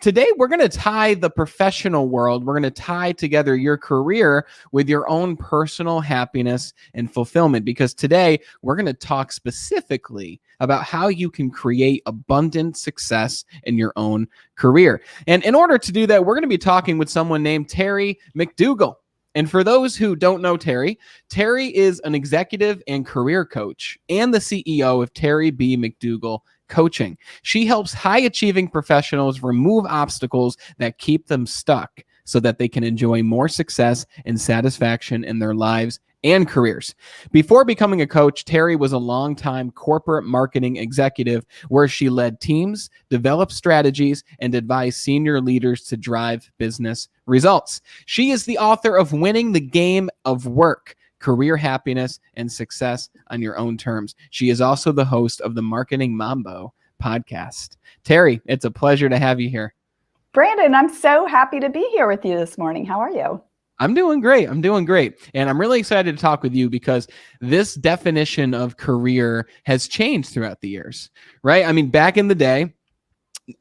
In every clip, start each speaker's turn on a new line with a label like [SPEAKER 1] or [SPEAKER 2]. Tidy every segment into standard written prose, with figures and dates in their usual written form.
[SPEAKER 1] today we're going to tie the professional world. We're going to tie together your career with your own personal happiness and fulfillment, because today we're going to talk specifically about how you can create abundant success in your own career. And in order to do that, we're going to be talking with someone named Terry McDougall. And for those who don't know Terry, Terry is an executive and career coach and the CEO of Terry B. McDougall Coaching. She helps high-achieving professionals remove obstacles that keep them stuck so that they can enjoy more success and satisfaction in their lives and careers. Before becoming a coach, Terry was a longtime corporate marketing executive where she led teams, developed strategies, and advised senior leaders to drive business results. She is the author of Winning the Game of Work: Career Happiness and Success on Your Own Terms. She is also the host of the Marketing Mambo podcast. Terry, it's a pleasure to have you here.
[SPEAKER 2] Brandon, I'm so happy to be here with you this morning. How are you?
[SPEAKER 1] I'm doing great. And I'm really excited to talk with you because this definition of career has changed throughout the years, right? I mean, back in the day,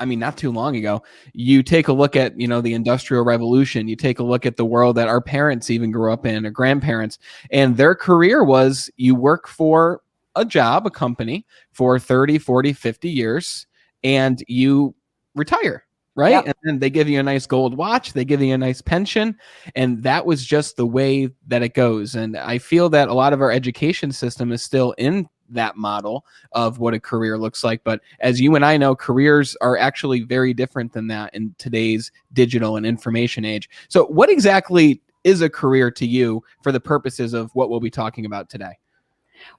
[SPEAKER 1] not too long ago, you take a look at, the Industrial Revolution, you take a look at the world that our parents even grew up in, or grandparents, and their career was you work for a job, a company for 30, 40, 50 years, and you retire. Right. Yep. And then they give you a nice gold watch. They give you a nice pension. And that was just the way that it goes. And I feel that a lot of our education system is still in that model of what a career looks like. But as you and I know, careers are actually very different than that in today's digital and information age. So what exactly is a career to you for the purposes of what we'll be talking about today?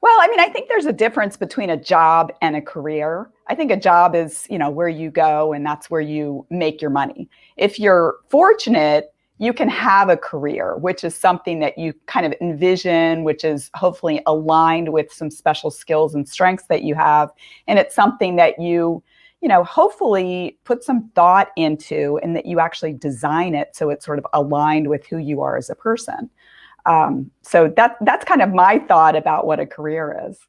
[SPEAKER 2] Well, I think there's a difference between a job and a career. I think a job is, where you go and that's where you make your money. If you're fortunate, you can have a career, which is something that you kind of envision, which is hopefully aligned with some special skills and strengths that you have. And it's something that you hopefully put some thought into and that you actually design it so it's sort of aligned with who you are as a person. So that's kind of my thought about what a career is.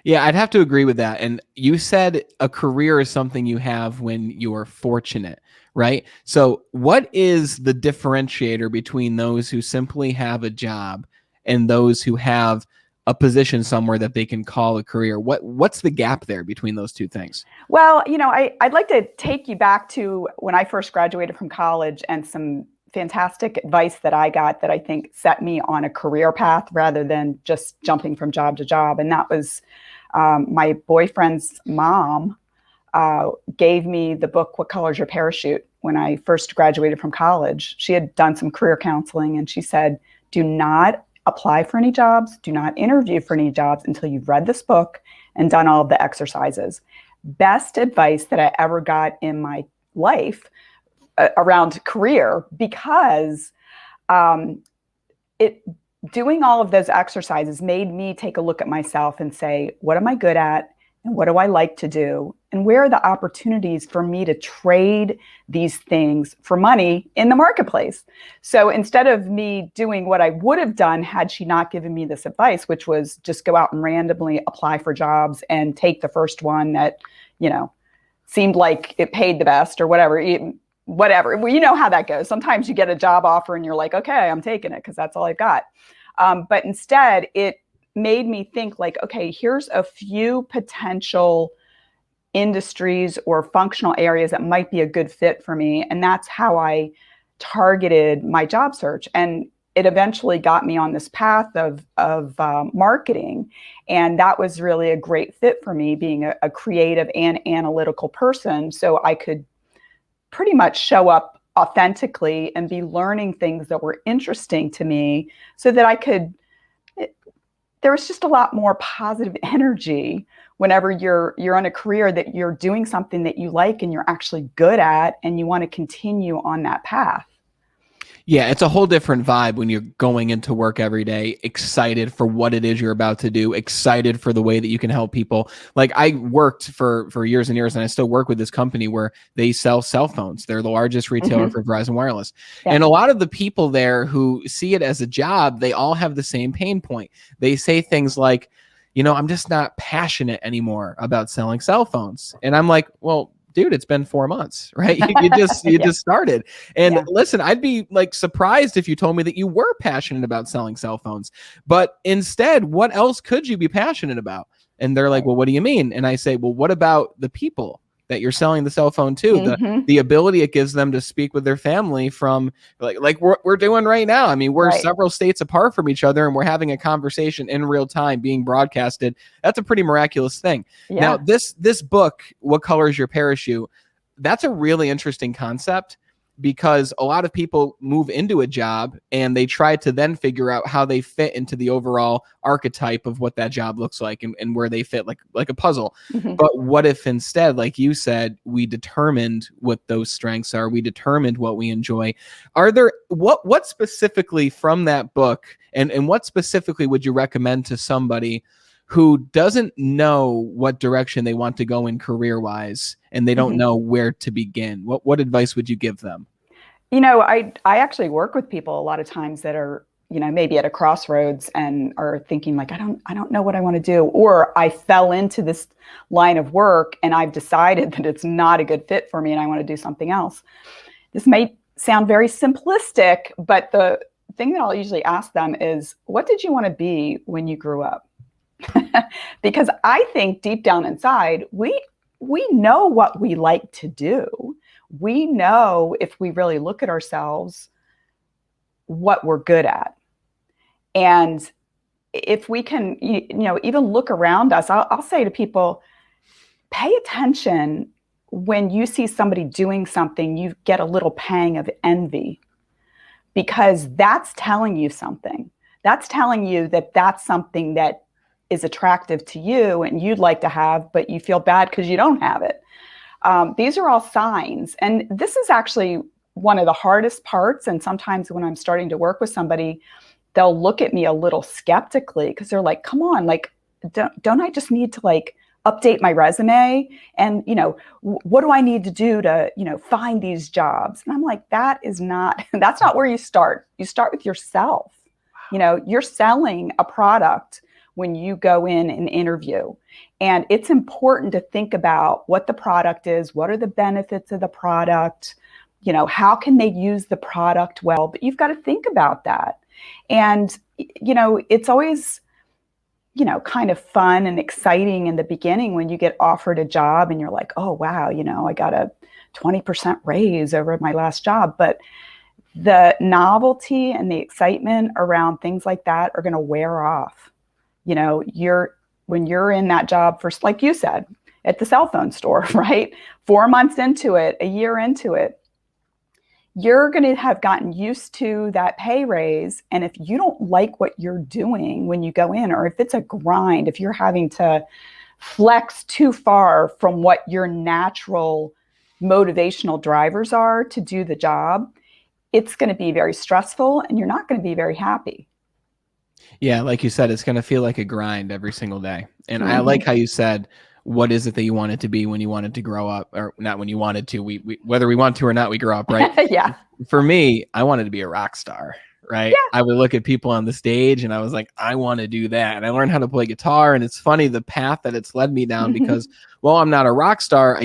[SPEAKER 1] Yeah, I'd have to agree with that. And you said a career is something you have when you're fortunate, right? So what is the differentiator between those who simply have a job and those who have a position somewhere that they can call a career? What's the gap there between those two things?
[SPEAKER 2] Well, I'd like to take you back to when I first graduated from college and some fantastic advice that I got that I think set me on a career path rather than just jumping from job to job. And that was my boyfriend's mom gave me the book, What Color's Your Parachute? When I first graduated from college. She had done some career counseling and she said, do not apply for any jobs, do not interview for any jobs until you've read this book and done all of the exercises. Best advice that I ever got in my life around career, because doing all of those exercises made me take a look at myself and say, what am I good at? And what do I like to do? And where are the opportunities for me to trade these things for money in the marketplace? So instead of me doing what I would have done had she not given me this advice, which was just go out and randomly apply for jobs and take the first one that, seemed like it paid the best or whatever. Well, you know how that goes. Sometimes you get a job offer and you're like, okay, I'm taking it because that's all I've got. But instead, it made me think like, okay, here's a few potential industries or functional areas that might be a good fit for me. And that's how I targeted my job search. And it eventually got me on this path of marketing. And that was really a great fit for me, being a creative and analytical person. So I could pretty much show up authentically and be learning things that were interesting to me so that there was just a lot more positive energy whenever you're on a career that you're doing something that you like and you're actually good at and you want to continue on that path.
[SPEAKER 1] Yeah, it's a whole different vibe when you're going into work every day, excited for what it is you're about to do, excited for the way that you can help people. Like I worked for years and years, and I still work with this company where they sell cell phones. They're the largest retailer for Verizon Wireless. Yeah. And a lot of the people there who see it as a job, they all have the same pain point. They say things like, I'm just not passionate anymore about selling cell phones. And I'm like, well, dude, it's been 4 months, right? You
[SPEAKER 2] Yeah.
[SPEAKER 1] just started. And
[SPEAKER 2] Yeah.
[SPEAKER 1] listen, I'd be like surprised if you told me that you were passionate about selling cell phones, but instead, what else could you be passionate about? And they're like,
[SPEAKER 2] Right.
[SPEAKER 1] well, what do you mean? And I say, well, what about the people that you're selling the cell phone to?
[SPEAKER 2] Mm-hmm.
[SPEAKER 1] The ability it gives them to speak with their family from like we're doing right now. I mean, we're
[SPEAKER 2] Right.
[SPEAKER 1] several states apart from each other and we're having a conversation in real time being broadcasted. That's a pretty miraculous thing.
[SPEAKER 2] Yeah.
[SPEAKER 1] Now, this book, What Color is Your Parachute? That's a really interesting concept, because a lot of people move into a job and they try to then figure out how they fit into the overall archetype of what that job looks like, and where they fit like a puzzle.
[SPEAKER 2] Mm-hmm.
[SPEAKER 1] But what if instead, like you said, we determined what those strengths are, we determined what we enjoy? Are there what specifically from that book, and what specifically would you recommend to somebody who doesn't know what direction they want to go in career-wise, and they don't
[SPEAKER 2] Mm-hmm.
[SPEAKER 1] know where to begin? What advice would you give them?
[SPEAKER 2] I actually work with people a lot of times that are, maybe at a crossroads and are thinking like, I don't know what I want to do, or I fell into this line of work and I've decided that it's not a good fit for me and I want to do something else. This may sound very simplistic, but the thing that I'll usually ask them is, what did you want to be when you grew up? Because I think deep down inside, we know what we like to do. We know, if we really look at ourselves, what we're good at. And if we can, even look around us, I'll say to people, pay attention when you see somebody doing something, you get a little pang of envy, because that's telling you something. That's telling you that that's something that is attractive to you and you'd like to have, but you feel bad because you don't have it. These are all signs. And this is actually one of the hardest parts. And sometimes when I'm starting to work with somebody, they'll look at me a little skeptically because they're like, come on, like, don't I just need to like update my resume? And, what do I need to do to, find these jobs? And I'm like, that's not where you start. You start with yourself. You're selling a product when you go in and interview. And it's important to think about what the product is, what are the benefits of the product, how can they use the product well, but you've got to think about that. And, it's always, kind of fun and exciting in the beginning when you get offered a job and you're like, oh, wow, I got a 20% raise over my last job. But the novelty and the excitement around things like that are going to wear off. When you're in that job for, like you said, at the cell phone store, right? 4 months into it, a year into it, you're going to have gotten used to that pay raise. And if you don't like what you're doing when you go in, or if it's a grind, if you're having to flex too far from what your natural motivational drivers are to do the job, it's going to be very stressful and you're not going to be very happy.
[SPEAKER 1] Yeah, like you said, it's going to feel like a grind every single day. And I like how you said, what is it that you wanted to be when you wanted to grow up? Or not when you wanted to, we whether we want to or not, we grow up, right?
[SPEAKER 2] Yeah.
[SPEAKER 1] For me, I wanted to be a rock star, right?
[SPEAKER 2] Yeah.
[SPEAKER 1] I would look at people on the stage and I was like, I want to do that. And I learned how to play guitar. And it's funny, the path that it's led me down, because, well, I'm not a rock star.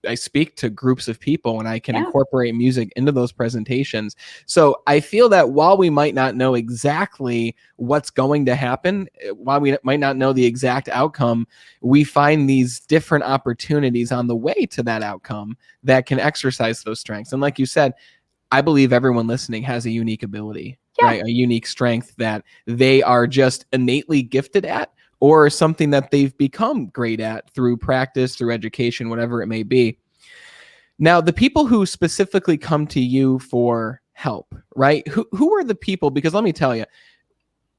[SPEAKER 1] I speak to groups of people and I can incorporate music into those presentations. So I feel that while we might not know exactly what's going to happen, while we might not know the exact outcome, we find these different opportunities on the way to that outcome that can exercise those strengths. And like you said, I believe everyone listening has a unique ability, right? A unique strength that they are just innately gifted at, or something that they've become great at through practice, through education, whatever it may be. Now, the people who specifically come to you for help, right? Who are the people? Because let me tell you,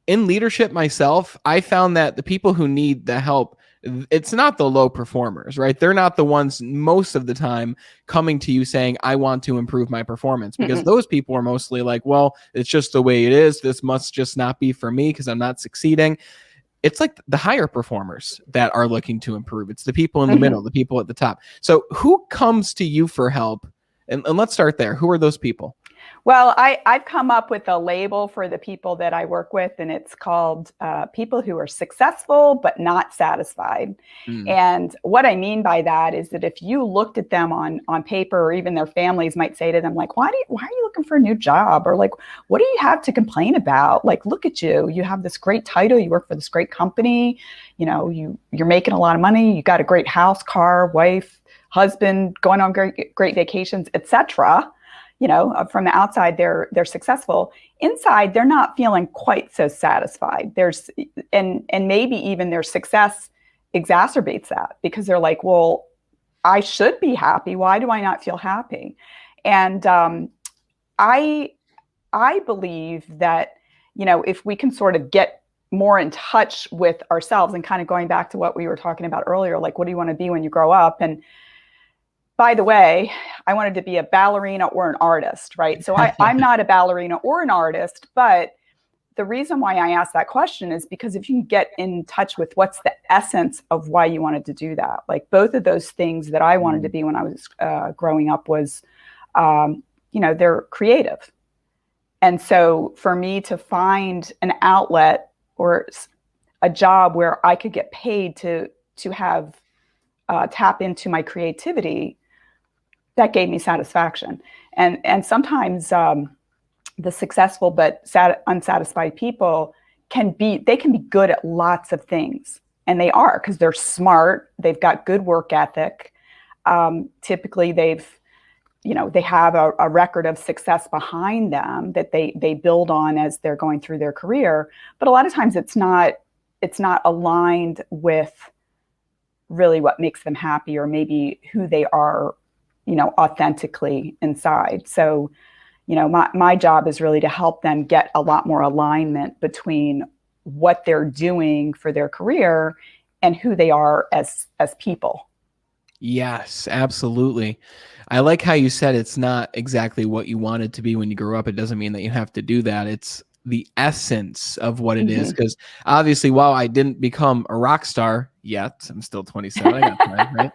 [SPEAKER 1] in leadership myself, I found that the people who need the help, it's not the low performers, right? They're not the ones most of the time coming to you saying, I want to improve my performance, because those people are mostly like, well, it's just the way it is. This must just not be for me because I'm not succeeding. It's like the higher performers that are looking to improve. It's the people in the middle, the people at the top. So who comes to you for help? And let's start there. Who are those people?
[SPEAKER 2] Well, I've come up with a label for the people that I work with, and it's called people who are successful but not satisfied.
[SPEAKER 1] Mm.
[SPEAKER 2] And what I mean by that is that if you looked at them on paper, or even their families might say to them, like, why are you looking for a new job? Or like, what do you have to complain about? Like, look at you. You have this great title. You work for this great company. You're making a lot of money. You got a great house, car, wife, husband, going on great vacations, etc. From the outside, they're successful. Inside, they're not feeling quite so satisfied. And maybe even their success exacerbates that, because they're like, well, I should be happy. Why do I not feel happy? And I believe that, if we can sort of get more in touch with ourselves, and kind of going back to what we were talking about earlier, like, what do you want to be when you grow up? And by the way, I wanted to be a ballerina or an artist, right? So I'm not a ballerina or an artist, but the reason why I asked that question is because if you can get in touch with what's the essence of why you wanted to do that, like both of those things that I wanted to be when I was growing up was, they're creative. And so for me to find an outlet or a job where I could get paid to have tap into my creativity, that gave me satisfaction. And sometimes the successful but unsatisfied people can be good at lots of things, and they are, because they're smart. They've got good work ethic. Typically, they have a record of success behind them that they build on as they're going through their career. But a lot of times, it's not aligned with really what makes them happy, or maybe who they are, authentically inside. So, my job is really to help them get a lot more alignment between what they're doing for their career and who they are as people.
[SPEAKER 1] Yes, absolutely. I like how you said it's not exactly what you wanted to be when you grew up. It doesn't mean that you have to do that. It's the essence of what it is. Because obviously, while I didn't become a rock star yet, I'm still 27. I got time, right?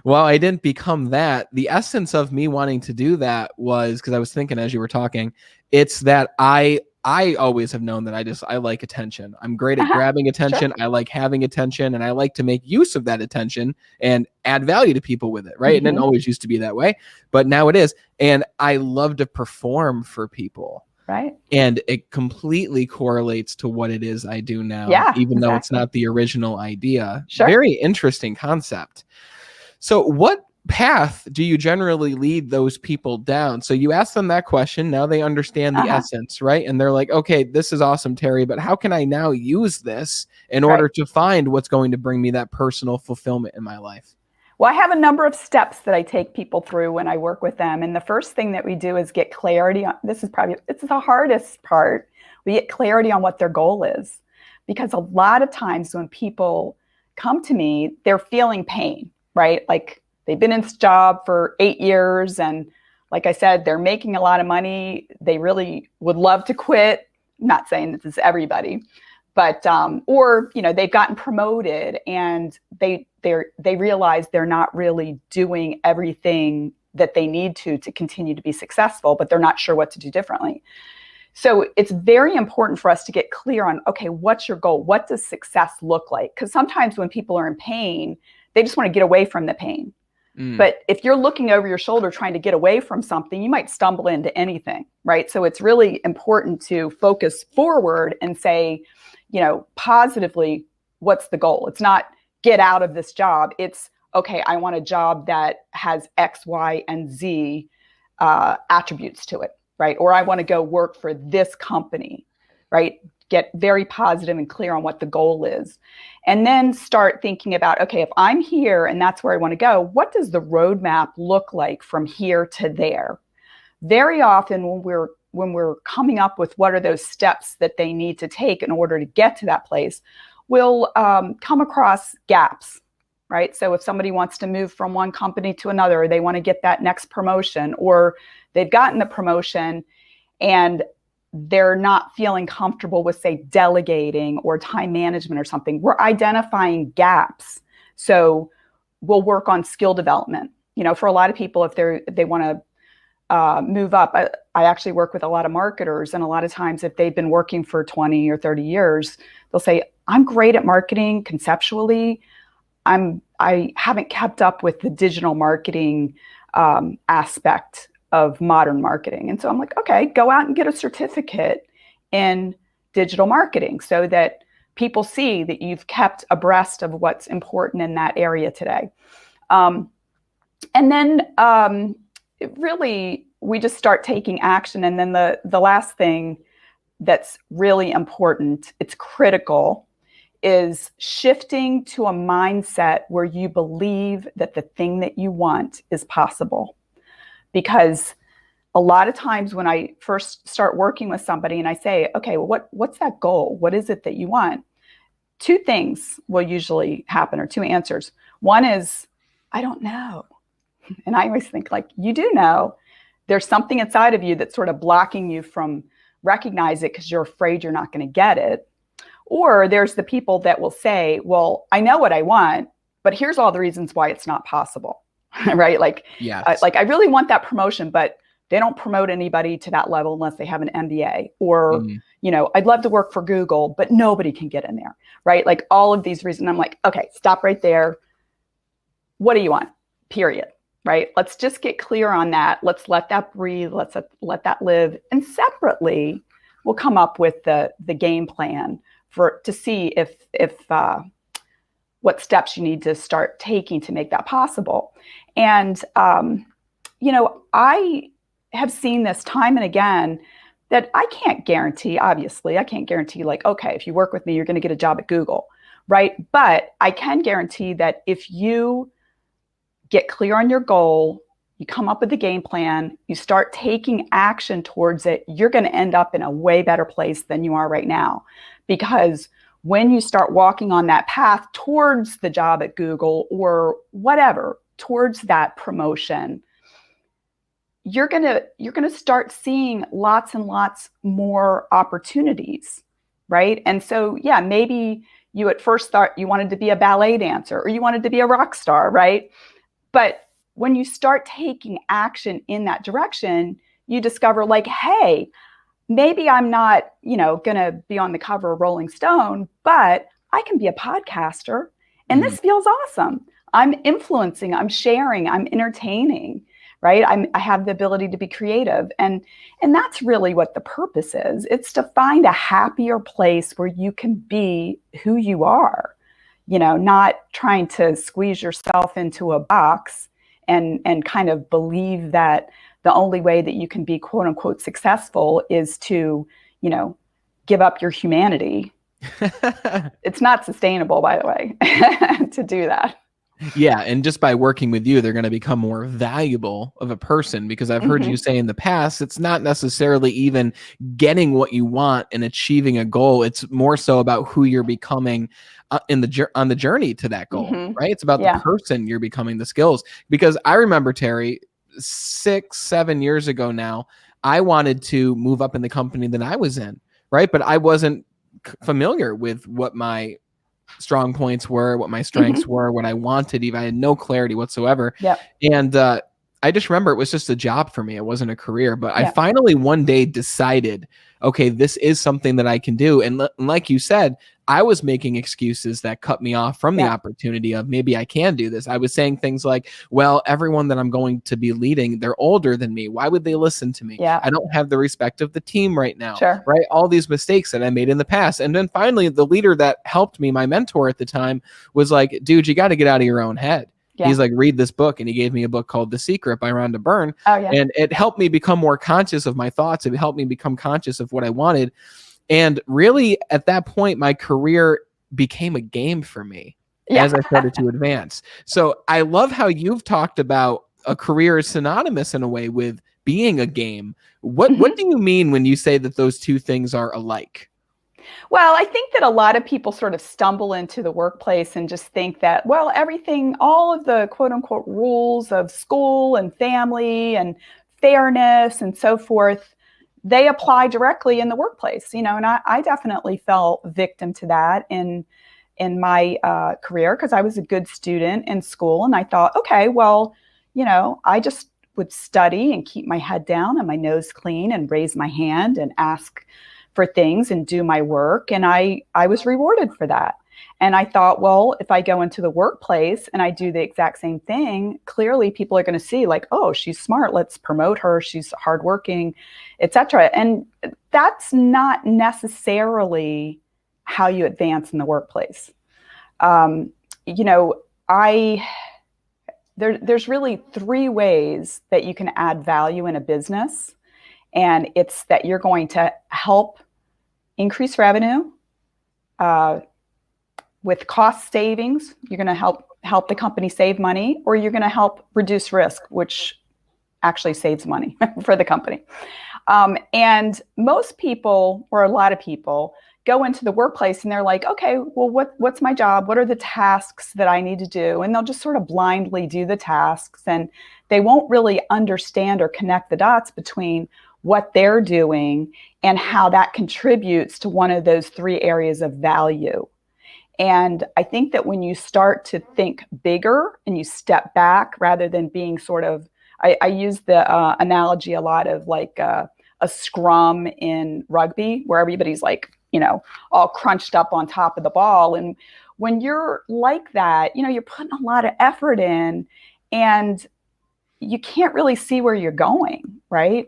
[SPEAKER 1] While I didn't become that, the essence of me wanting to do that was, because I was thinking as you were talking, it's that I always have known that I like attention. I'm great at grabbing attention.
[SPEAKER 2] Sure.
[SPEAKER 1] I like having attention, and I like to make use of that attention and add value to people with it, right? It didn't always used to be that way, but now it is. And I love to perform for people.
[SPEAKER 2] Right.
[SPEAKER 1] And it completely correlates to what it is I do now,
[SPEAKER 2] Exactly.
[SPEAKER 1] even though it's not the original idea.
[SPEAKER 2] Sure.
[SPEAKER 1] Very interesting concept. So what path do you generally lead those people down? So you ask them that question. Now they understand the essence, right? And they're like, okay, this is awesome, Terry, but how can I now use this in order to find what's going to bring me that personal fulfillment in my life?
[SPEAKER 2] Well, I have a number of steps that I take people through when I work with them. And the first thing that we do is get clarity on, it's the hardest part. We get clarity on what their goal is. Because a lot of times when people come to me, they're feeling pain, right? Like they've been in this job for 8 years. And like I said, they're making a lot of money. They really would love to quit. I'm not saying this is everybody, but, or, they've gotten promoted and they realize they're not really doing everything that they need to continue to be successful, but they're not sure what to do differently. So it's very important for us to get clear on, okay, what's your goal? What does success look like? Because sometimes when people are in pain, they just want to get away from the pain. But if you're looking over your shoulder trying to get away from something, you might stumble into anything, right? So it's really important to focus forward and say, positively, what's the goal? It's not get out of this job. It's, okay, I want a job that has X, Y, and Z attributes to it, right? Or I want to go work for this company, right? Get very positive and clear on what the goal is. And then start thinking about, okay, if I'm here and that's where I want to go, what does the roadmap look like from here to there? Very often when we're coming up with what are those steps that they need to take in order to get to that place, we'll come across gaps, right? So if somebody wants to move from one company to another, or they want to get that next promotion, or they've gotten the promotion and they're not feeling comfortable with, say, delegating or time management or something, we're identifying gaps. So we'll work on skill development. For a lot of people, if they want to move up. I actually work with a lot of marketers, and a lot of times if they've been working for 20 or 30 years, they'll say, I'm great at marketing conceptually. I haven't kept up with the digital marketing aspect of modern marketing. And so I'm like, okay, go out and get a certificate in digital marketing so that people see that you've kept abreast of what's important in that area today. And then really, we just start taking action. And then the last thing that's really important, it's critical, is shifting to a mindset where you believe that the thing that you want is possible. Because a lot of times when I first start working with somebody and I say, okay, well, what's that goal? What is it that you want? Two things will usually happen, or two answers. One is, I don't know. And I always think, like, you do know. There's something inside of you that's sort of blocking you from recognize it because you're afraid you're not going to get it. Or there's the people that will say, well, I know what I want, but here's all the reasons why it's not possible. Right? Like,
[SPEAKER 1] Yes.
[SPEAKER 2] I really want that promotion, but they don't promote anybody to that level unless they have an MBA. Or, I'd love to work for Google, but nobody can get in there. Right? Like all of these reasons. I'm like, okay, stop right there. What do you want? Period. Right? Let's just get clear on that. Let's let that breathe. Let's let that live. And separately, we'll come up with the game plan to see if what steps you need to start taking to make that possible. And I have seen this time and again that I can't guarantee. Obviously, I can't guarantee, like, okay, if you work with me, you're going to get a job at Google, right? But I can guarantee that if you get clear on your goal, you come up with a game plan, you start taking action towards it, you're going to end up in a way better place than you are right now. Because when you start walking on that path towards the job at Google or whatever, towards that promotion, you're going to start seeing lots and lots more opportunities, right? And so, yeah, maybe you at first thought you wanted to be a ballet dancer or you wanted to be a rock star, right? But when you start taking action in that direction, you discover, like, hey, maybe I'm not, going to be on the cover of Rolling Stone, but I can be a podcaster. And this feels awesome. I'm influencing, I'm sharing, I'm entertaining, right? I have the ability to be creative. And that's really what the purpose is. It's to find a happier place where you can be who you are, not trying to squeeze yourself into a box and kind of believe that the only way that you can be quote unquote successful is to, give up your humanity. It's not sustainable, by the way, to do that.
[SPEAKER 1] Yeah. And just by working with you, they're going to become more valuable of a person, because I've heard you say in the past, it's not necessarily even getting what you want and achieving a goal. It's more so about who you're becoming on the journey to that goal, right? It's about the person you're becoming, the skills. Because I remember, Terry, 6-7 years ago now, I wanted to move up in the company that I was in, right? But I wasn't familiar with what my strong points were, what my strengths were, what I wanted. Even I had no clarity whatsoever.
[SPEAKER 2] Yep.
[SPEAKER 1] And I just remember it was just a job for me. It wasn't a career, but I finally one day decided, okay, this is something that I can do. And like you said, I was making excuses that cut me off from the opportunity of maybe I can do this. I was saying things like, well, everyone that I'm going to be leading, they're older than me. Why would they listen to me? I don't have the respect of the team right now, right? All these mistakes that I made in the past. And then finally, the leader that helped me, my mentor at the time, was like, dude, you got to get out of your own head. He's like, read this book. And he gave me a book called The Secret by Rhonda Byrne. And it helped me become more conscious of my thoughts. It helped me become conscious of what I wanted. And really, at that point, my career became a game for me as I started to advance. So I love how you've talked about a career is synonymous in a way with being a game. What do you mean when you say that those two things are alike?
[SPEAKER 2] Well, I think that a lot of people sort of stumble into the workplace and just think that, well, everything, all of the quote unquote rules of school and family and fairness and so forth, they apply directly in the workplace, and I definitely fell victim to that in my career, because I was a good student in school, and I thought, okay, well, I just would study and keep my head down and my nose clean and raise my hand and ask for things and do my work. And I was rewarded for that. And I thought, well, if I go into the workplace and I do the exact same thing, clearly people are going to see like, oh, she's smart. Let's promote her. She's hardworking, etc. And that's not necessarily how you advance in the workplace. There's really three ways that you can add value in a business. And it's that you're going to help increase revenue, with cost savings. You're going to help the company save money, or you're going to help reduce risk, which actually saves money for the company. And most people, or a lot of people, go into the workplace and they're like, okay, well, what's my job? What are the tasks that I need to do? And they'll just sort of blindly do the tasks, and they won't really understand or connect the dots between what they're doing and how that contributes to one of those three areas of value. And I think that when you start to think bigger and you step back rather than being sort of, I use the analogy a lot of like a scrum in rugby where everybody's like, all crunched up on top of the ball. And when you're like that, you're putting a lot of effort in and you can't really see where you're going, right?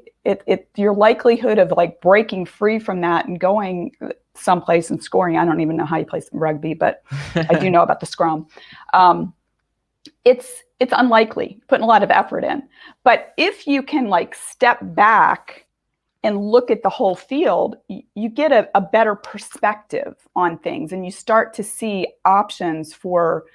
[SPEAKER 2] Your likelihood of like breaking free from that and going someplace and scoring, I don't even know how you play some rugby, but I do know about the scrum. It's unlikely, putting a lot of effort in. But if you can like step back and look at the whole field, you get a better perspective on things, and you start to see options for,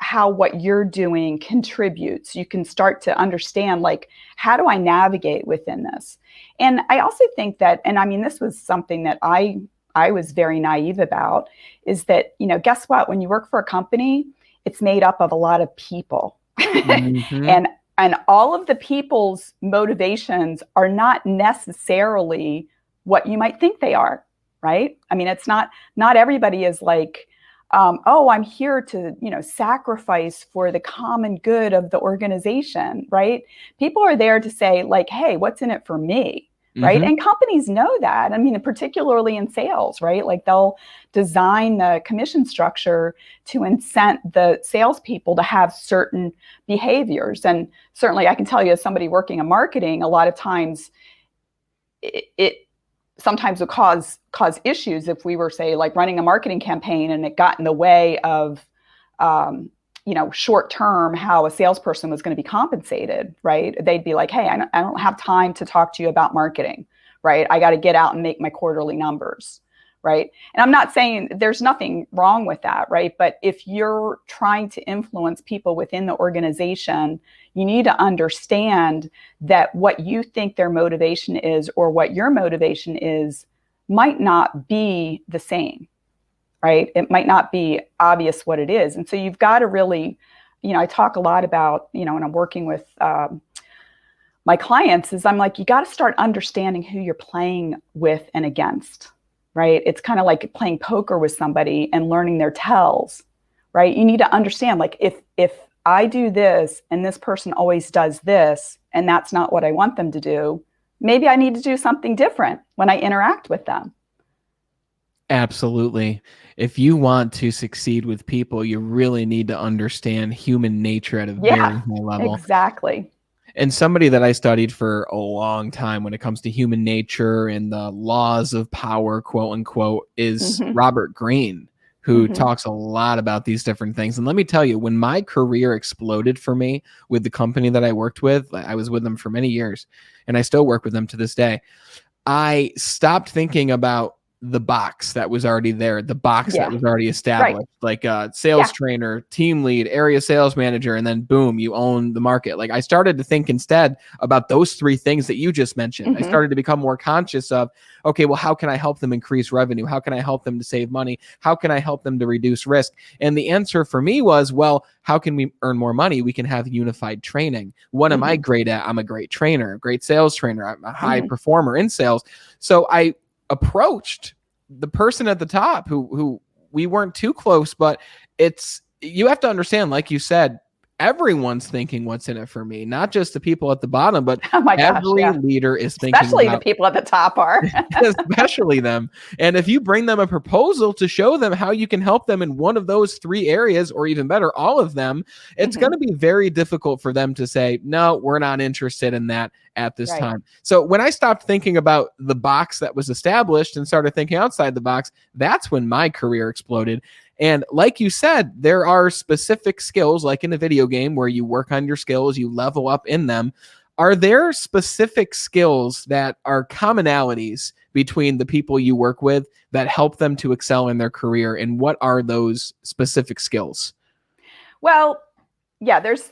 [SPEAKER 2] how what you're doing contributes. You can start to understand, like, how do I navigate within this? And I also think that, and I mean, this was something that I was very naive about, is that, guess what? When you work for a company, it's made up of a lot of people. Mm-hmm. And all of the people's motivations are not necessarily what you might think they are, right? I mean, it's not everybody is like, I'm here to, sacrifice for the common good of the organization, right? People are there to say like, hey, what's in it for me, right? Mm-hmm. And companies know that. I mean, particularly in sales, right? Like they'll design the commission structure to incent the salespeople to have certain behaviors. And certainly I can tell you, as somebody working in marketing, a lot of times it sometimes would cause issues if we were, say, like running a marketing campaign and it got in the way of, short term, how a salesperson was going to be compensated, right? They'd be like, hey, I don't have time to talk to you about marketing, right? I got to get out and make my quarterly numbers, right? And I'm not saying there's nothing wrong with that, right? But if you're trying to influence people within the organization, you need to understand that what you think their motivation is or what your motivation is might not be the same, right? It might not be obvious what it is. And so you've got to really, I talk a lot about, when I'm working with my clients, is I'm like, you got to start understanding who you're playing with and against, right? It's kind of like playing poker with somebody and learning their tells, right? You need to understand, like, if I do this and this person always does this, and that's not what I want them to do, maybe I need to do something different when I interact with them.
[SPEAKER 1] Absolutely. If you want to succeed with people, you really need to understand human nature at a very high level.
[SPEAKER 2] Exactly.
[SPEAKER 1] And somebody that I studied for a long time when it comes to human nature and the laws of power, quote unquote, is mm-hmm. Robert Greene, who mm-hmm. talks a lot about these different things. And let me tell you, when my career exploded for me with the company that I worked with, I was with them for many years, and I still work with them to this day. I stopped thinking about the box that was already there, the box that was already established, right. Like a sales trainer, team lead, area sales manager, and then boom, you own the market. Like I started to think instead about those three things that you just mentioned. Mm-hmm. I started to become more conscious of, okay, well, how can I help them increase revenue? How can I help them to save money? How can I help them to reduce risk? And the answer for me was, well, how can we earn more money? We can have unified training. What mm-hmm. am I great at? I'm a great trainer, a great sales trainer. I'm a high mm-hmm. performer in sales. So I approached the person at the top who we weren't too close, but you have to understand, like you said, everyone's thinking what's in it for me, not just the people at the bottom, but
[SPEAKER 2] Oh my gosh,
[SPEAKER 1] every
[SPEAKER 2] yeah.
[SPEAKER 1] leader is thinking
[SPEAKER 2] Especially
[SPEAKER 1] about
[SPEAKER 2] the people at the top are.
[SPEAKER 1] especially them. And if you bring them a proposal to show them how you can help them in one of those 3 areas, or even better, all of them, it's going to be very difficult for them to say, no, we're not interested in that at this time. So when I stopped thinking about the box that was established and started thinking outside the box, that's when my career exploded. And like you said, there are specific skills, like in a video game where you work on your skills, you level up in them. Are there specific skills that are commonalities between the people you work with that help them to excel in their career? And what are those specific skills?
[SPEAKER 2] Well, yeah, there's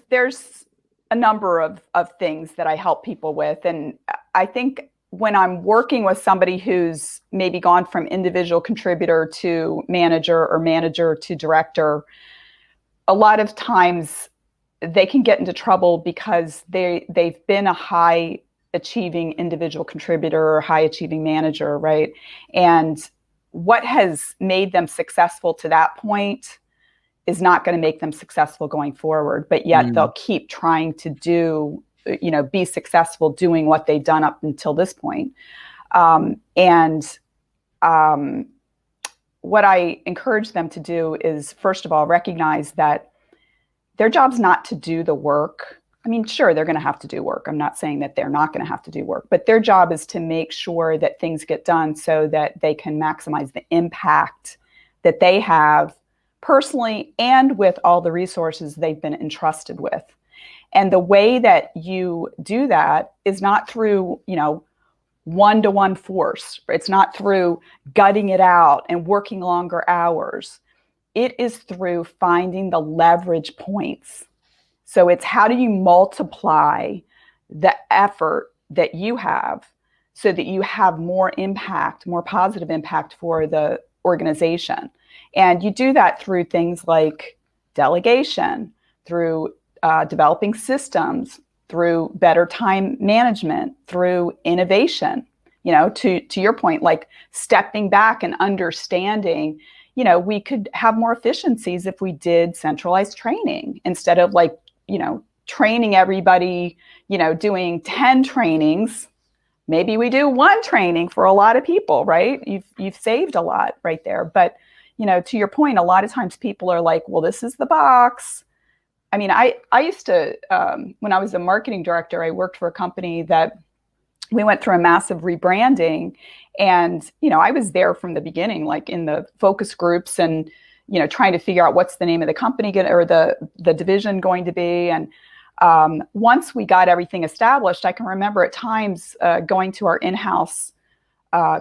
[SPEAKER 2] a number of things that I help people with. And I think when I'm working with somebody who's maybe gone from individual contributor to manager or manager to director, a lot of times they can get into trouble because they've been a high achieving individual contributor or high achieving manager, right? And what has made them successful to that point is not going to make them successful going forward, but yet they'll keep trying to be successful doing what they've done up until this point. What I encourage them to do is, first of all, recognize that their job's not to do the work. I mean, sure, they're going to have to do work. I'm not saying that they're not going to have to do work, but their job is to make sure that things get done so that they can maximize the impact that they have personally and with all the resources they've been entrusted with. And the way that you do that is not through, one-to-one force. It's not through gutting it out and working longer hours. It is through finding the leverage points. So it's how do you multiply the effort that you have so that you have more impact, more positive impact for the organization. And you do that through things like delegation, through developing systems, through better time management, through innovation, to your point, like stepping back and understanding, we could have more efficiencies if we did centralized training instead of training everybody, doing 10 trainings. Maybe we do 1 training for a lot of people, right? You've saved a lot right there. But, to your point, a lot of times people are like, well, this is the box. I mean, I used to, when I was a marketing director, I worked for a company that we went through a massive rebranding. And, I was there from the beginning, like in the focus groups and, trying to figure out what's the name of the company or the division going to be. And once we got everything established, I can remember at times going to our in-house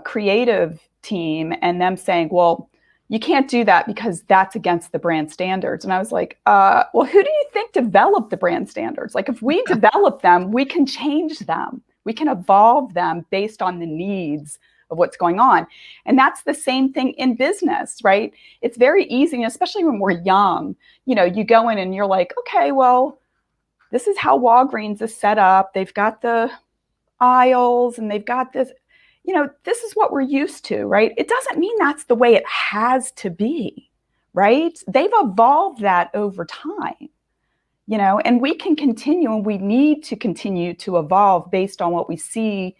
[SPEAKER 2] creative team and them saying, well, you can't do that because that's against the brand standards. And I was like, well, who do you think developed the brand standards? Like if we develop them, we can change them. We can evolve them based on the needs of what's going on. And that's the same thing in business, right? It's very easy, especially when we're young, you go in and you're like, okay, well, this is how Walgreens is set up. They've got the aisles and they've got this, this is what we're used to, right? It doesn't mean that's the way it has to be, right? They've evolved that over time, and we can continue and we need to continue to evolve based on what we see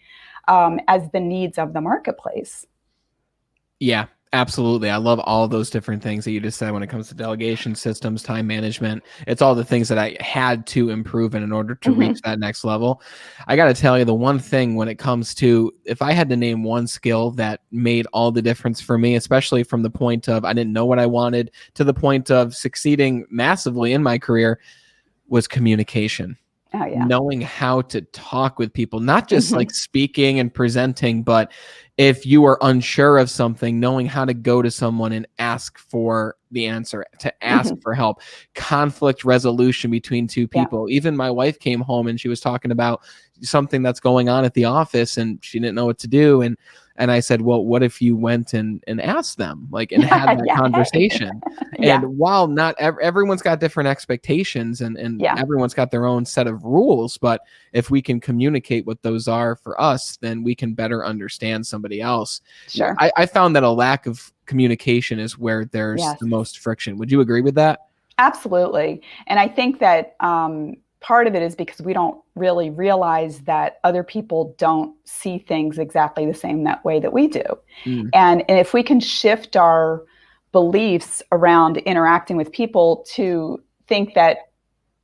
[SPEAKER 2] as the needs of the marketplace.
[SPEAKER 1] Yeah, absolutely. I love all those different things that you just said when it comes to delegation systems, time management. It's all the things that I had to improve in order to reach that next level. I got to tell you, the one thing when it comes to, if I had to name one skill that made all the difference for me, especially from the point of I didn't know what I wanted to the point of succeeding massively in my career, was communication.
[SPEAKER 2] Oh, yeah.
[SPEAKER 1] Knowing how to talk with people, not just like speaking and presenting, but if you are unsure of something, knowing how to go to someone and ask for the answer, to ask for help, conflict resolution between two people. Yeah. Even my wife came home and she was talking about something that's going on at the office and she didn't know what to do. And I said, well, what if you went and asked them, and had that conversation? And while not everyone's got different expectations and everyone's got their own set of rules, but if we can communicate what those are for us, then we can better understand somebody else.
[SPEAKER 2] Sure.
[SPEAKER 1] I found that a lack of communication is where there's the most friction. Would you agree with that?
[SPEAKER 2] Absolutely. And I think that part of it is because we don't really realize that other people don't see things exactly the same that way that we do.
[SPEAKER 1] Mm.
[SPEAKER 2] And if we can shift our beliefs around interacting with people to think that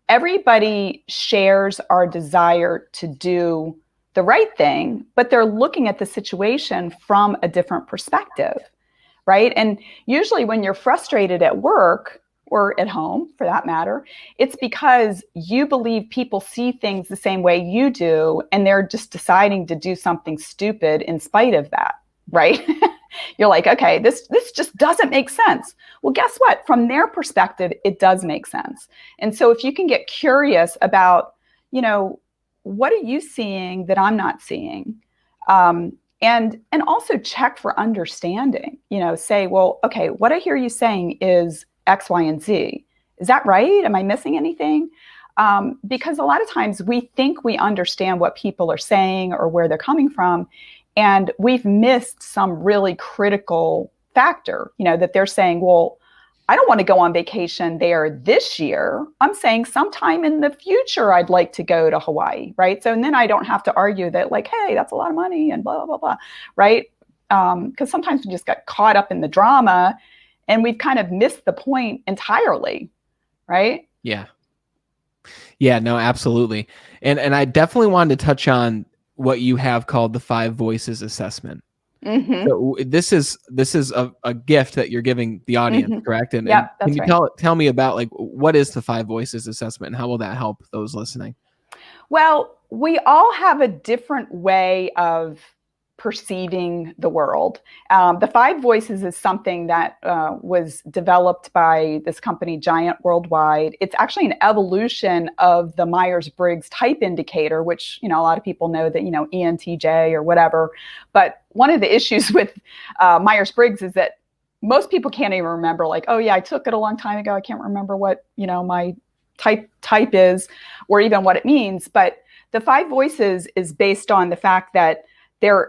[SPEAKER 2] everybody shares our desire to do the right thing, but they're looking at the situation from a different perspective, right? And usually when you're frustrated at work or at home for that matter, it's because you believe people see things the same way you do, and they're just deciding to do something stupid in spite of that, right? You're like, okay, this just doesn't make sense. Well, guess what? From their perspective, it does make sense. And so if you can get curious about, you know, what are you seeing that I'm not seeing? And also check for understanding, you know, say, well, okay, what I hear you saying is X, Y, and Z. Is that right? Am I missing anything? Because a lot of times we think we understand what people are saying or where they're coming from, and we've missed some really critical factor, you know, that they're saying, well, I don't want to go on vacation there this year. I'm saying sometime in the future, I'd like to go to Hawaii, right? So, and then I don't have to argue that like, hey, that's a lot of money and blah, blah, blah, right? Because sometimes we just got caught up in the drama and we've kind of missed the point entirely, right?
[SPEAKER 1] Yeah. Yeah, no, absolutely. And I definitely wanted to touch on what you have called the 5 voices assessment.
[SPEAKER 2] Mm-hmm.
[SPEAKER 1] So this is a gift that you're giving the audience,
[SPEAKER 2] Mm-hmm.
[SPEAKER 1] correct? And
[SPEAKER 2] Yeah,
[SPEAKER 1] can
[SPEAKER 2] that's
[SPEAKER 1] you
[SPEAKER 2] right.
[SPEAKER 1] tell me about like what is the 5 voices assessment and how will that help those listening?
[SPEAKER 2] Well, we all have a different way of perceiving the world. The 5 voices is something that was developed by this company, Giant Worldwide. It's actually an evolution of the Myers-Briggs type indicator, which, you know, a lot of people know that, you know, ENTJ or whatever. But one of the issues with Myers-Briggs is that most people can't even remember, like, oh yeah, I took it a long time ago. I can't remember what, you know, my type is, or even what it means. But the 5 voices is based on the fact that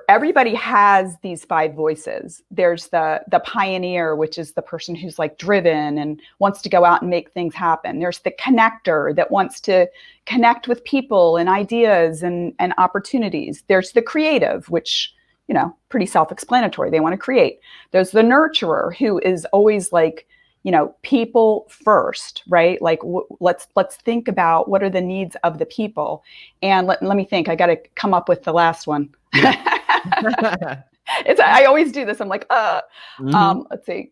[SPEAKER 2] everybody has these 5 voices. There's the pioneer, which is the person who's like driven and wants to go out and make things happen. There's the connector that wants to connect with people and ideas and opportunities. There's the creative, which, you know, pretty self-explanatory. They want to create. There's the nurturer, who is always like, you know, people first, right? Like let's think about what are the needs of the people. And let me think, I got to come up with the last one.
[SPEAKER 1] Yeah.
[SPEAKER 2] I always do this. I'm like,
[SPEAKER 1] Mm-hmm.
[SPEAKER 2] let's see.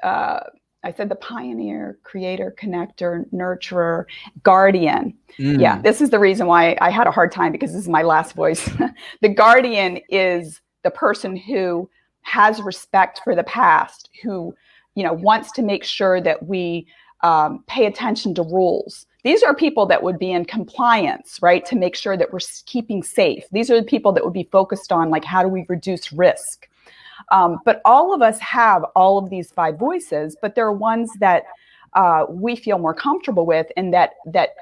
[SPEAKER 2] I said the pioneer, creator, connector, nurturer, guardian. Yeah,
[SPEAKER 1] Mm.
[SPEAKER 2] this is the reason why I had a hard time, because this is my last voice. The guardian is the person who has respect for the past, who, you know, wants to make sure that we pay attention to rules. These are people that would be in compliance, right, to make sure that we're keeping safe. These are the people that would be focused on, like, how do we reduce risk? But all of us have all of these 5 voices, but there are ones that we feel more comfortable with, and that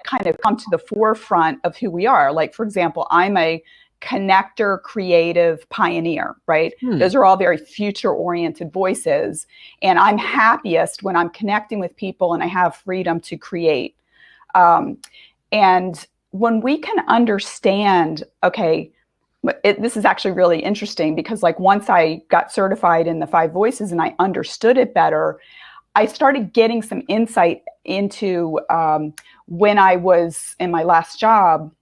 [SPEAKER 2] kind of come to the forefront of who we are. Like, for example, I'm a connector, creative, pioneer, right? Those are all very future-oriented voices. And I'm happiest when I'm connecting with people and I have freedom to create. And when we can understand, okay, this is actually really interesting, because like once I got certified in the 5 voices and I understood it better, I started getting some insight into when I was in my last job.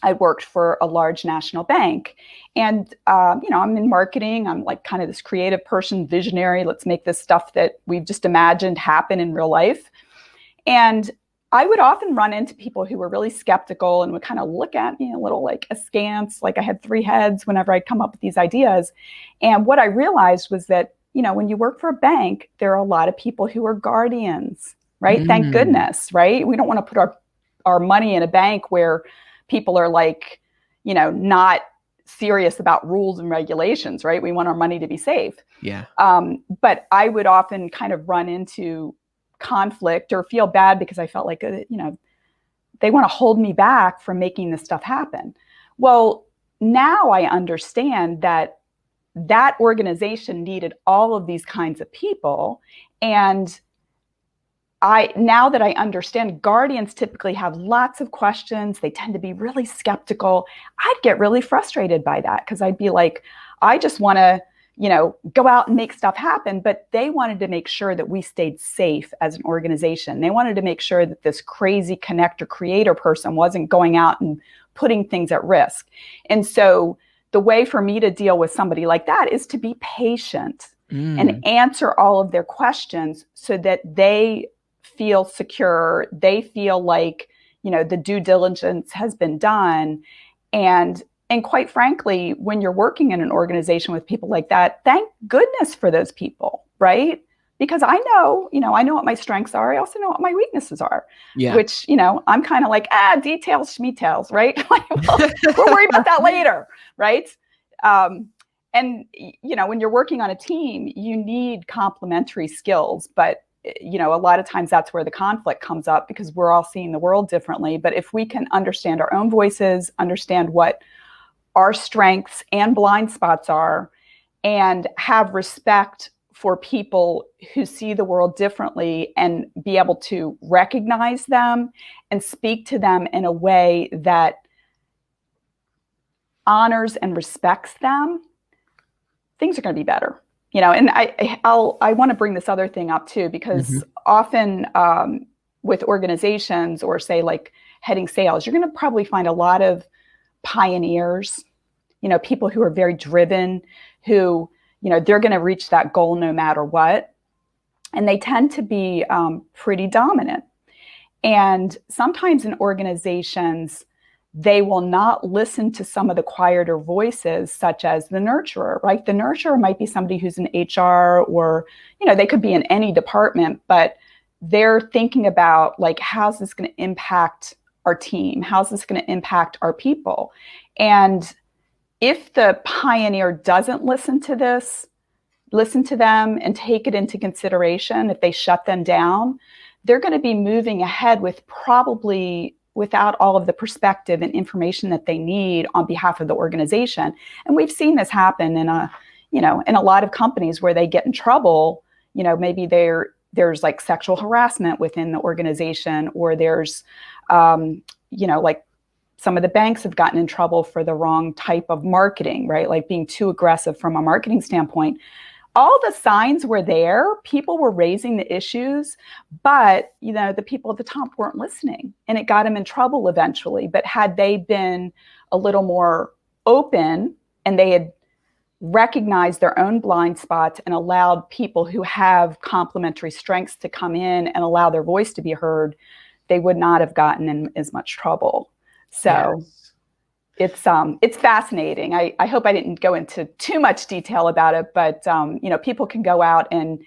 [SPEAKER 2] I worked for a large national bank, and you know, I'm in marketing. I'm like kind of this creative person, visionary. Let's make this stuff that we've just imagined happen in real life. And I would often run into people who were really skeptical and would kind of look at me a little like askance, like I had 3 heads whenever I'd come up with these ideas. And what I realized was that, you know, when you work for a bank, there are a lot of people who are guardians, right? Thank
[SPEAKER 1] Mm.
[SPEAKER 2] goodness, right? We don't want to put our money in a bank where people are like, you know, not serious about rules and regulations, right? We want our money to be safe.
[SPEAKER 1] Yeah.
[SPEAKER 2] But I would often kind of run into conflict or feel bad because I felt like, you know, they want to hold me back from making this stuff happen. Well, now I understand that that organization needed all of these kinds of people. And now that I understand, guardians typically have lots of questions. They tend to be really skeptical. I'd get really frustrated by that because I'd be like, I just want to, go out and make stuff happen. But they wanted to make sure that we stayed safe as an organization. They wanted to make sure that this crazy connector creator person wasn't going out and putting things at risk. And so the way for me to deal with somebody like that is to be patient and answer all of their questions so that they feel secure. They feel like, the due diligence has been done. And quite frankly, when you're working in an organization with people like that, thank goodness for those people, right? Because I know what my strengths are. I also know what my weaknesses are, which, I'm kind of like, details, schmeetails, right? We'll worry about that later, right? And, when you're working on a team, you need complementary skills, but a lot of times that's where the conflict comes up because we're all seeing the world differently. But if we can understand our own voices, understand what our strengths and blind spots are, and have respect for people who see the world differently and be able to recognize them and speak to them in a way that honors and respects them, things are going to be better. And I want to bring this other thing up too, because often with organizations or say like heading sales, you're going to probably find a lot of pioneers, people who are very driven, who, they're going to reach that goal no matter what. And they tend to be pretty dominant. And sometimes in organizations, they will not listen to some of the quieter voices, such as the nurturer, right? The nurturer might be somebody who's in HR or, they could be in any department, but they're thinking about like, how's this going to impact our team? How's this going to impact our people? And if the pioneer doesn't listen to them and take it into consideration, if they shut them down, they're going to be moving ahead with probably without all of the perspective and information that they need on behalf of the organization. And we've seen this happen in a lot of companies where they get in trouble. Maybe there's like sexual harassment within the organization, or there's, like some of the banks have gotten in trouble for the wrong type of marketing, right? Like being too aggressive from a marketing standpoint. All the signs were there. People were raising the issues, but the people at the top weren't listening, and it got them in trouble eventually. But had they been a little more open and they had recognized their own blind spots and allowed people who have complementary strengths to come in and allow their voice to be heard, they would not have gotten in as much trouble. So yes. It's fascinating. I hope I didn't go into too much detail about it, but people can go out and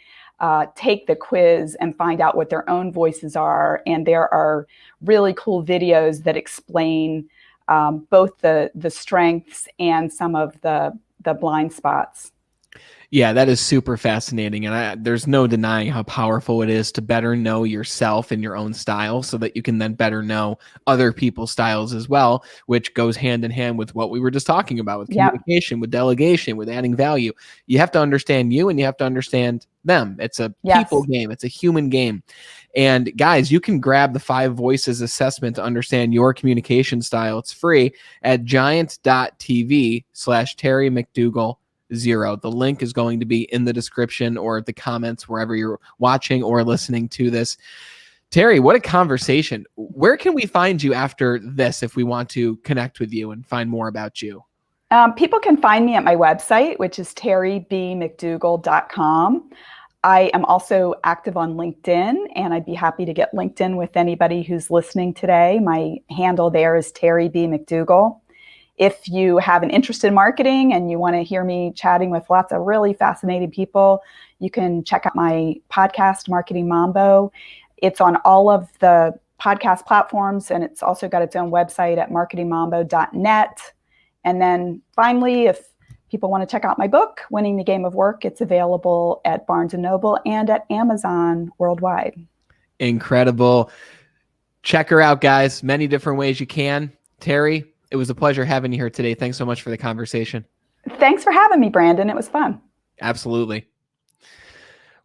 [SPEAKER 2] take the quiz and find out what their own voices are. And there are really cool videos that explain both the strengths and some of the blind spots.
[SPEAKER 1] Yeah, that is super fascinating. And there's no denying how powerful it is to better know yourself and your own style so that you can then better know other people's styles as well, which goes hand in hand with what we were just talking about with communication, with delegation, with adding value. You have to understand you and you have to understand them. It's a people game. It's a human game. And guys, you can grab the 5 Voices assessment to understand your communication style. It's free at giant.tv/Terry McDougall 0. The link is going to be in the description or the comments wherever you're watching or listening to this. Terry, what a conversation. Where can we find you after this if we want to connect with you and find more about you?
[SPEAKER 2] People can find me at my website, which is terrybmcdougall.com. I am also active on LinkedIn, and I'd be happy to get linked in with anybody who's listening today. My handle there is Terry B. McDougall. If you have an interest in marketing and you want to hear me chatting with lots of really fascinating people, you can check out my podcast, Marketing Mambo. It's on all of the podcast platforms, and it's also got its own website at marketingmambo.net. And then finally, if people want to check out my book, Winning the Game of Work, it's available at Barnes & Noble and at Amazon worldwide.
[SPEAKER 1] Incredible. Check her out, guys. Many different ways you can. Terry, it was a pleasure having you here today. Thanks so much for the conversation.
[SPEAKER 2] Thanks for having me, Brandon. It was fun.
[SPEAKER 1] Absolutely.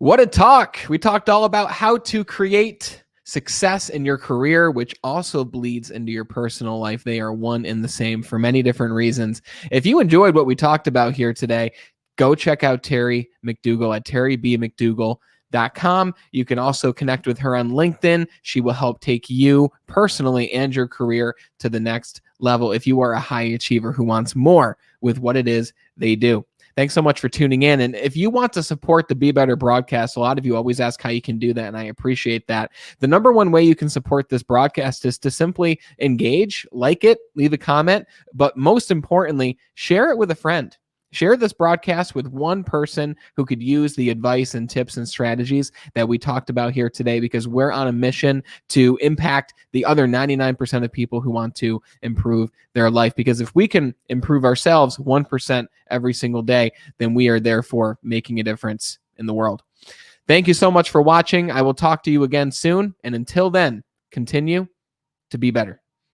[SPEAKER 1] What a talk. We talked all about how to create success in your career, which also bleeds into your personal life. They are one and the same for many different reasons. If you enjoyed what we talked about here today, go check out Terry McDougall at terrybmcdougall.com. You can also connect with her on LinkedIn. She will help take you personally and your career to the next level if you are a high achiever who wants more with what it is they do. Thanks so much for tuning in. And if you want to support the Be Better broadcast, a lot of you always ask how you can do that, and I appreciate that. The number one way you can support this broadcast is to simply engage, like it, leave a comment, but most importantly, share it with a friend. Share this broadcast with one person who could use the advice and tips and strategies that we talked about here today, because we're on a mission to impact the other 99% of people who want to improve their life. Because if we can improve ourselves 1% every single day, then we are therefore making a difference in the world. Thank you so much for watching. I will talk to you again soon. And until then, continue to be better.